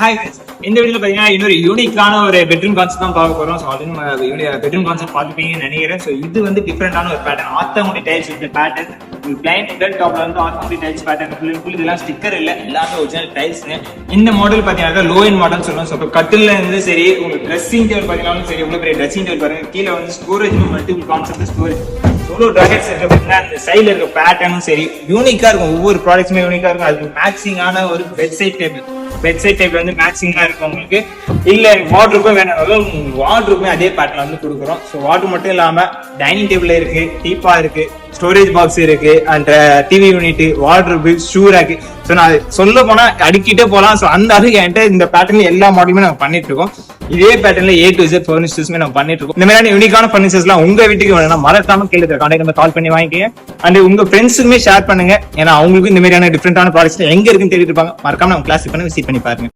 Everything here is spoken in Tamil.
ஹாய் இந்த வீடியோல பாத்தீங்கன்னா இன்னொரு யூனிக்கான ஒரு பெட்ரூம் கான்செப்ட் தான் பார்க்க போறோம். ஸோ ஆல்ரெடி பெட்ரூம் கான்செப்ட் பார்த்துப்பீங்கன்னு நினைக்கிறேன். ஸோ இது வந்து டிஃப்ரெண்டான ஒரு pattern, automatic tiles with pattern. Plain உடன் டாப்ல வந்து ஆர்த்தோமோட்டிக் டைல்ஸ் பேட்டர்ன் ஃபுல் இதெல்லாம் ஸ்டிக்கர் இல்ல, எல்லாமே ஒரிஜினல் டைல்ஸ். இந்த மாடல் பாத்தீங்கன்னா லோ எண்ட் மாடல் சொல்லுவோம். ஸோ கட்டில இருந்து சரி, உங்களுக்கு ட்ரெஸ்ஸிங் டேபிள் பாத்தீங்கன்னாலும் சரி, இவ்வளவு பெரிய ட்ரெஸ்ஸிங் டேபிள் பாருங்க. கீழே வந்து ஸ்டோரேஜ், மல்டிபிள் கான்செப்ட் ஸ்டோரேஜ், எவ்வளோ ட்ராகெட்ஸ் இருக்கு அப்படின்னா அந்த சைடில் இருக்க பேட்டர்னும் சரி யூனிக்கா இருக்கும். ஒவ்வொரு ப்ராடக்ட்ஸுமே யூனிக்கா இருக்கும். அதுக்கு மேக்சிங்கான ஒரு பெட்சைட் டேபிள் வந்து மேக்சிங்கா இருக்கும் உங்களுக்கு. இல்ல வார்ட்ரூப்பும் வேணும், வார்ட்ரூப்புமே அதே பேட்டர்ல வந்து கொடுக்குறோம். ஸோ வார்ட்ரூப் மட்டும் இல்லாம டைனிங் டேபிள் இருக்கு, டீப்பா இருக்கு, ஸ்டோரேஜ் பாக்ஸ் இருக்கு, and TV unit, wardrobe, shoe rack. So நான் சொல்ல போனா அடிக்கிட்டே போகலாம். ஸோ அந்த அளவுக்கு என்கிட்ட இந்த பேட்டர்ல எல்லா மாடலுமே நம்ம பண்ணிட்டு இருக்கோம். இதே பேட்டர்ல A to Z ஃபர்னிச்சர்ஸ்மே நம்ம பண்ணிட்டு இருக்கோம். இந்த மாதிரியான யூனிக்கான ஃபர்னிச்சர்ஸ்லாம் உங்க வீட்டுக்கு வேணும்னா மறக்காம கீழே கான்டாக்ட் நம்பர் கால் பண்ணி வாங்கிக்கங்க. அண்ட் உங்க ஃப்ரெண்ட்ஸுமே ஷேர் பண்ணுங்க. ஏன்னா அவங்களுக்கு இந்த மாதிரியான டிஃப்ரெண்டான ப்ராடக்ட்ஸ் எங்க இருக்குன்னு தேடிட்டு இருப்பாங்க. மறக்காம நம்ம கிளாஸ் பண்ணி விசிட் பண்ணி பாருங்க.